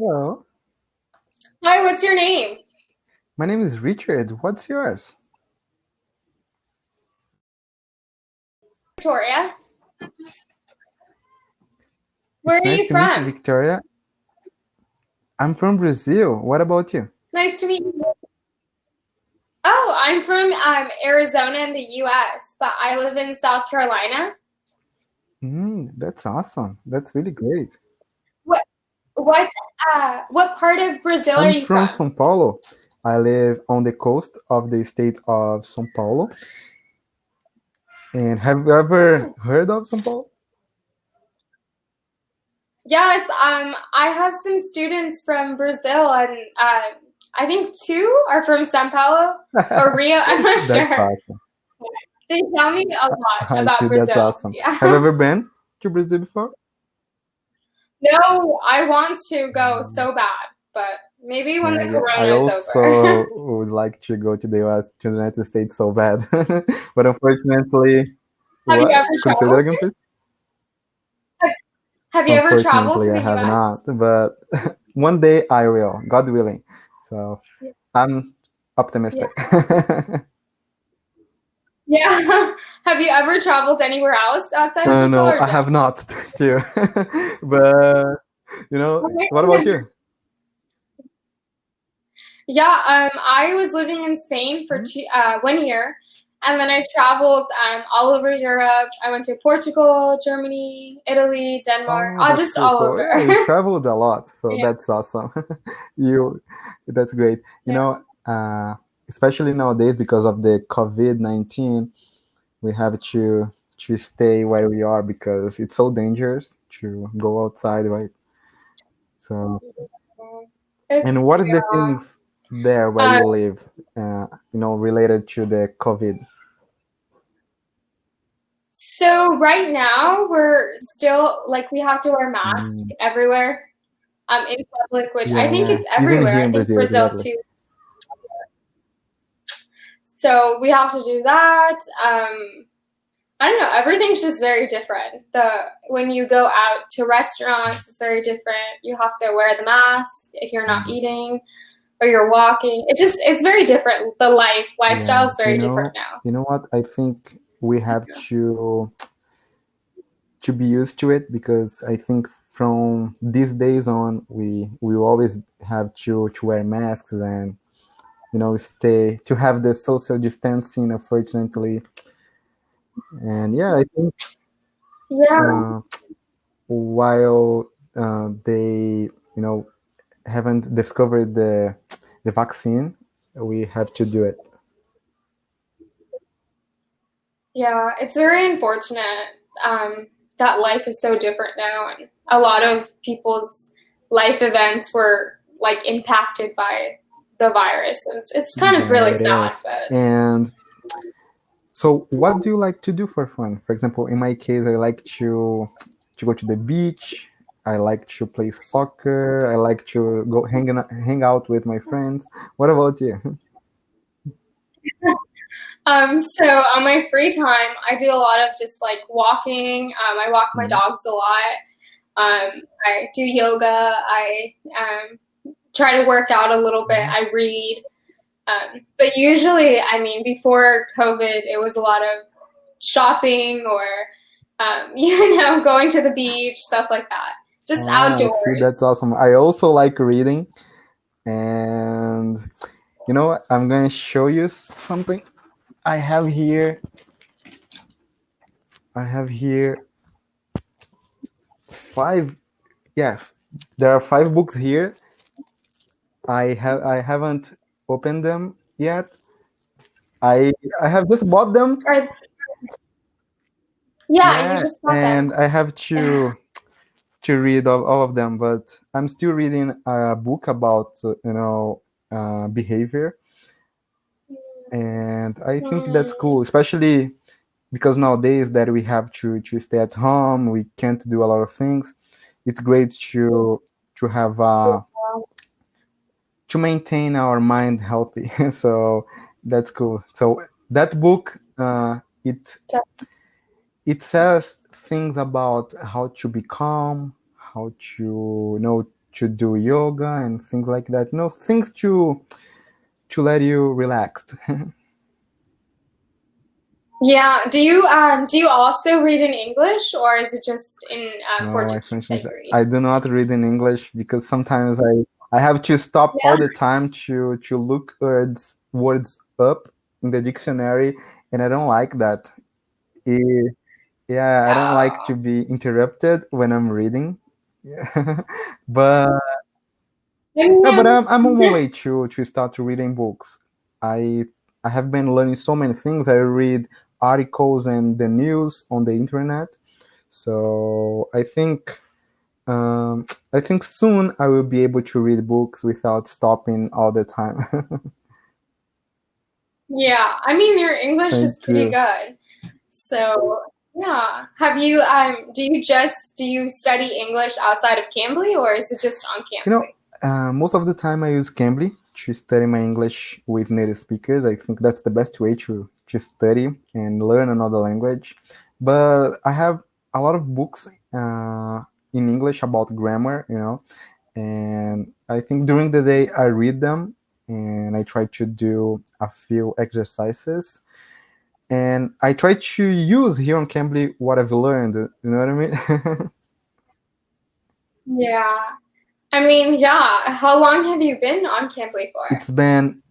Hello, Hi, what's your name? my name is Richard. What's yours? Victoria. Where It's are nice you to meet you, from? Victoria. I'm from Brazil. What about you? Nice to meet you. Oh, I'm from Arizona in the US, but I live in South Carolina. That's awesome. That's really great. What what what part of Brazil are I'm you from from? São Paulo. I live on the coast of the state of São Paulo. And have you ever Oh. heard of São Paulo? Yes, I have some students from Brazil and I think two are from São Paulo or Rio. I'm not That's sure. awesome. They tell me a lot I see. about That's Brazil. awesome. Have you Yeah. ever been to Brazil before? No, I want to go so bad, but maybe when the Yeah, I corona is over. also would like to go to the US, to the United States so bad. But unfortunately, Have you what? ever Could you say that traveled? again, please? Have you ever traveled Unfortunately, to I the have not, US? but one day I will, God willing. So Yeah. I'm Yeah. optimistic. Yeah. Have you ever traveled anywhere else outside of Brazil No, or I no? have not too. But what about Okay. you? Yeah, I was living in Spain for 1 year, and then I traveled all over Europe. I went to Portugal, Germany, Italy, Denmark, Oh, that's just cool. all So over. yeah, you traveled a lot, so Yeah, that's awesome. you, that's great. You yeah. know, especially nowadays because of the COVID-19, we have to stay where we are because it's so dangerous to go outside, right? So, and It's what are the yeah. things there where Um, you live, related to the COVID? so right now we're still like we have to wear masks Mm, everywhere in public, which I think yeah, it's even everywhere. here I in think Brazil, Brazil exactly. too. So we have to do that. I don't know. Everything's just very different. The when you go out to restaurants, it's very different. You have to wear the mask if you're not eating or you're walking. It's very different. The lifestyle Yeah, is very different now. you know what? I think we have to be used to it because I think from these days on, we will always have to wear masks and stay to have the social distancing, unfortunately. And yeah, I think Yeah. uh, while they haven't discovered the vaccine, we have to do it. Yeah, it's very unfortunate that life is so different now, and a lot of people's life events were like impacted by the virus. It's kind of Yeah, really it sad, is. but And so, what do you like to do for fun? For example, in my case, I like to go to the beach. I like to play soccer. I like to go hang out with my friends. What about you? so on my free time, I do a lot of just like walking. I walk my Mhm. dogs a lot. I do yoga. I try to work out a little bit. I read. But usually, I mean, before COVID, it was a lot of shopping or, going to the beach, stuff like that. Just Oh, I see. That's outdoors. awesome. I also like reading, and I'm going to show you something. I have here. I have here five. Yeah, there are 5 books here. I haven't opened them yet. I I have just bought them. Or, yeah, you Yeah, just got them. and I have to read all of them, but I'm still reading a book about behavior, and I think that's Hmm. cool, especially because nowadays that we have to stay at home, we can't do a lot of things. It's great to have to maintain our mind healthy. So that's cool. So that book, it says things about how to be calm, how to do yoga and things like that. Things to let you relax. Yeah. Do you also read in English, or is it just in No, Portuguese that you read? I do not read in English because sometimes I have to stop all the time to look words up in the dictionary, and I don't like that. Yeah, I don't like to be interrupted when I'm reading. Yeah. but I'm on my way to start reading books. I have been learning so many things. I read articles and the news on the internet. So I think soon I will be able to read books without stopping all the time. Yeah, I mean, your English is Thank pretty you. good. So, yeah. Have you do you study English outside of Cambly, or is it just on Cambly? Most of the time I use Cambly to study my English with native speakers. I think that's the best way to study and learn another language. But I have a lot of books in English about grammar, and I think during the day I read them and I try to do a few exercises. And I try to use here on Cambly what I've learned. You know what I mean? Yeah. I mean, yeah. How long have you been on Cambly for? It's been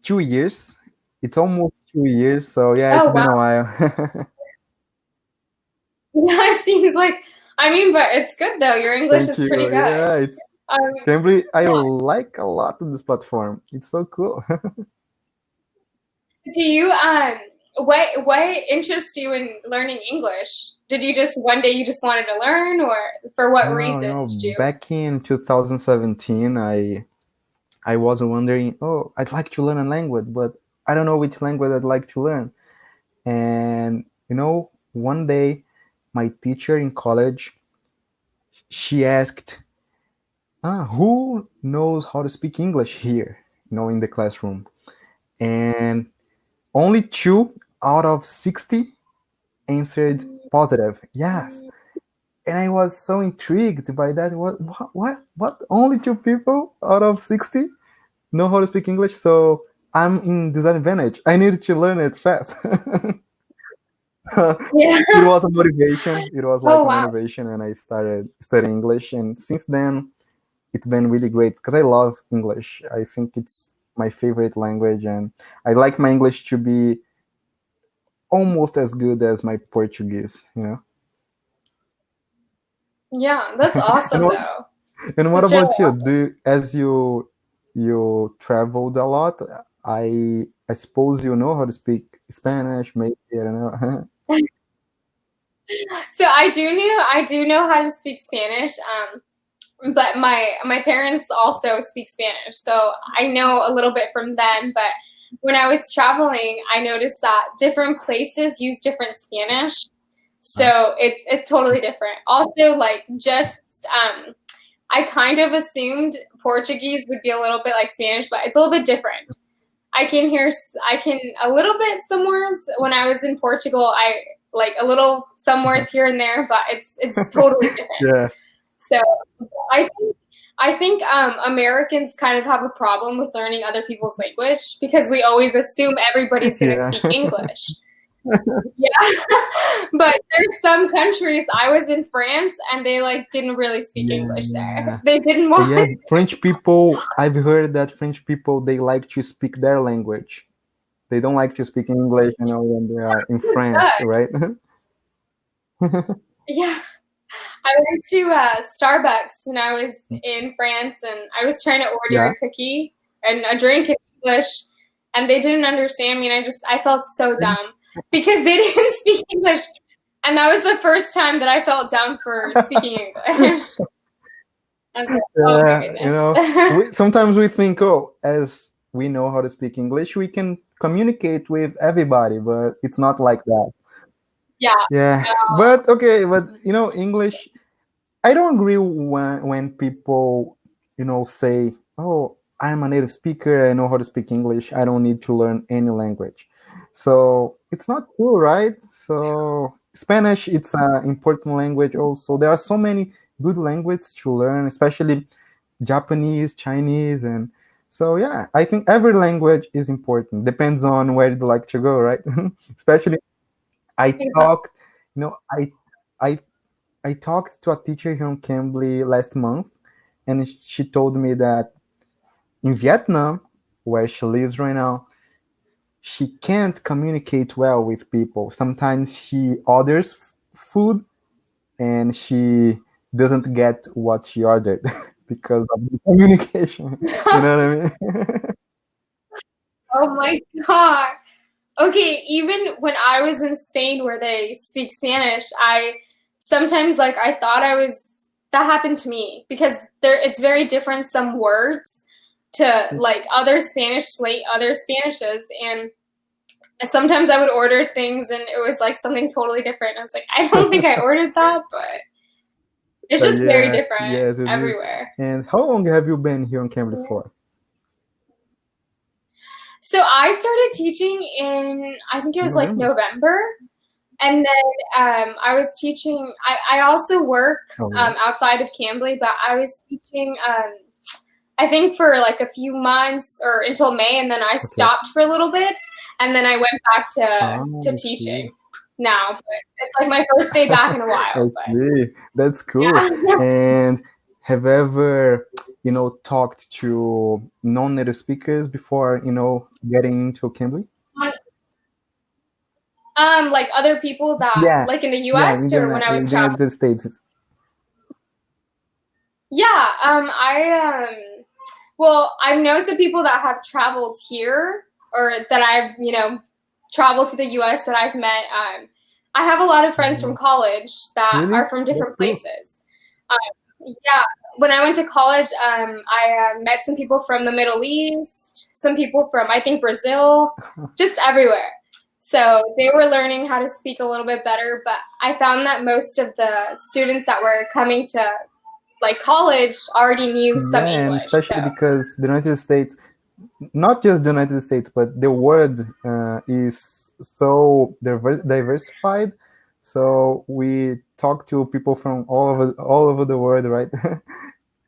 2 years. It's almost 2 years. So yeah, it's Oh, been wow. a while. Yeah, it seems like, I mean, but it's good though. Your English Thank is you. pretty good. Yeah, it's Um, Cambly. I yeah. like a lot of this platform. It's so cool. Do you what interests you in learning English? Did you just one day you just wanted to learn, or for what No, reason did you? back in 2017, I was wondering, oh, I'd like to learn a language, but I don't know which language I'd like to learn. And one day, my teacher in college, she asked, who knows how to speak English here, in the classroom? And only 2 out of 60 answered positive, yes. And I was so intrigued by that. What? Only 2 people out of 60 know how to speak English? So I'm in disadvantage. I need to learn it fast. Yeah. It was a motivation. It was like Oh, a wow. motivation, and I started studying English. And since then, it's been really great because I love English. I think it's my favorite language, and I like my English to be almost as good as my Portuguese. Yeah, that's and awesome what though. and what That's really about you? As you traveled a lot? I suppose you know how to speak Spanish. Maybe I don't know. So I do know how to speak Spanish. But my parents also speak Spanish, so I know a little bit from them. But when I was traveling, I noticed that different places use different Spanish, so it's totally different. Also, like just I kind of assumed Portuguese would be a little bit like Spanish, but it's a little bit different. I can a little bit some words when I was in Portugal. I like a little some words here and there, but it's totally different. Yeah, So I I think Americans kind of have a problem with learning other people's language because we always assume everybody's going to yeah, speak English. Yeah, but there's some countries. I was in France and they like didn't really speak English there. yeah, They didn't want. yeah. French people. I've heard that French people, they like to speak their language. They don't like to speak English, when they are in France, right? Yeah, I went to Starbucks when I was in France, and I was trying to order Yeah. a cookie and a drink in English, and they didn't understand me, and I felt so dumb because they didn't speak English, and that was the first time that I felt dumb for speaking English. I was like, oh my Yeah, goodness. sometimes we think, oh, as we know how to speak English, we can communicate with everybody, but it's not like that. Yeah. Yeah, but okay, but English. I don't agree when people, say, "Oh, I'm a native speaker. I know how to speak English. I don't need to learn any language." So it's not true, right? So Spanish, it's an important language. Also, there are so many good languages to learn, especially Japanese, Chinese, and so yeah, I think every language is important. Depends on where you'd like to go, right? Especially, I talked, you know, I I talked to a teacher here on Cambly last month, and she told me that in Vietnam, where she lives right now, she can't communicate well with people. Sometimes she orders food and she doesn't get what she ordered because of the communication. You know what I mean? Oh my God. Okay, even when I was in Spain where they speak Spanish, I sometimes like I thought I was that happened to me because there it's very different some words to like other Spanish like other Spanishes, and sometimes I would order things and it was like something totally different. I was like, I don't think I ordered that, but it's just very different yes, it is. everywhere. And how long have you been here on Cambly for? So I started teaching in, I think it was like November. And then I was teaching, I also work outside of Cambly, but I was teaching, I think for like a few months or until May, and then I stopped for a little bit, and then I went back to teaching now. But it's like my first day back in a while. But. That's cool. Yeah. And have you ever, talked to non-native speakers before, getting into Cambly? Like other people that, like in the U.S. or when I was traveling? In the United States. Yeah, well, I've known some people that have traveled here or that I've, traveled to the U.S. that I've met. I have a lot of friends from college that are from different places. Yeah, when I went to college, I met some people from the Middle East, some people from, I think, Brazil, just everywhere. So they were learning how to speak a little bit better, but I found that most of the students that were coming to like college already knew some English. Especially because the United States, not just the United States, but the world is so diversified. So we talk to people from all over the world, right?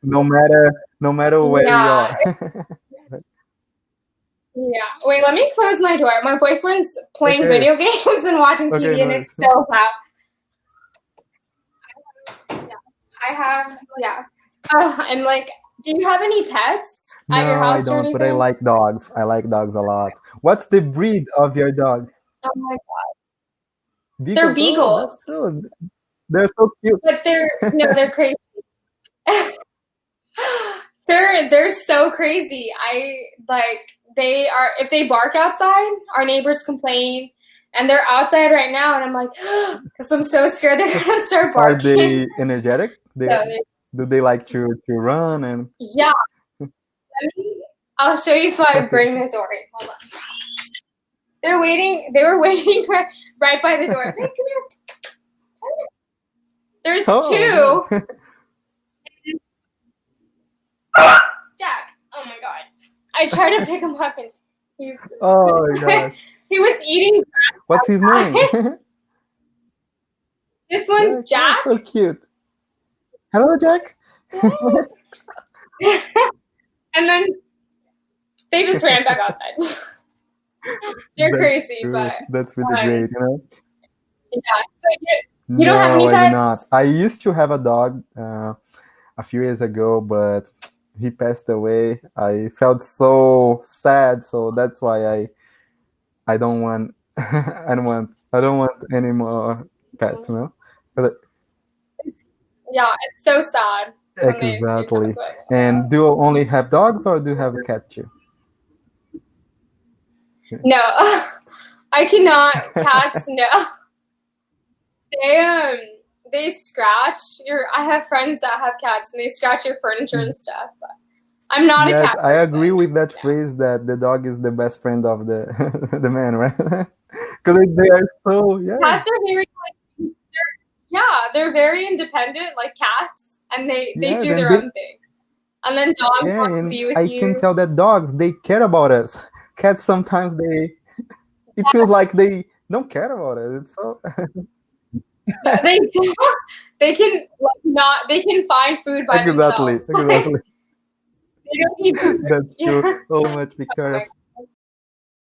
no matter where you are. Yeah. Wait, let me close my door. My boyfriend's playing video games and watching TV, and it's so loud. I have, I'm like, do you have any pets at your house? No, I don't, but I like dogs. I like dogs a lot. What's the breed of your dog? Oh my God. Beagles? They're beagles. Oh, that's cool. They're so cute. But they're crazy. They're so crazy. They are, if they bark outside, our neighbors complain, and they're outside right now, and I'm like, because I'm so scared they're gonna start barking. Are they energetic? Do they like to run and? Yeah. I'll show you if I bring the door in. Hold on. They were waiting right by the door. Hey, come here. There's two. Jack. Oh my God. I tried to pick him up and he's. Oh my gosh. He was eating. What's his name? This one's Jack. So cute. Hello, Jack. And then they just ran back outside. They're crazy, but that's really great, Yeah. So you don't have any pets? I do not. I used to have a dog a few years ago, but he passed away. I felt so sad, so that's why I don't want I don't want any more pets, But it's so sad. Exactly. And do you only have dogs, or do you have a cat too? No, I cannot. Cats, no. They scratch your. I have friends that have cats, and they scratch your furniture and stuff. But I'm not a cat person. I agree with that phrase that the dog is the best friend of the the man, right? Because they are so Cats are very they're very independent, like cats, and they do their own thing. And then dogs want to be with you. I can tell that dogs, they care about us. Cats sometimes it feels like they don't care about it. It's so. They do. They can they can find food by themselves. Exactly. They don't even. That's Yeah. true. So much, Victoria.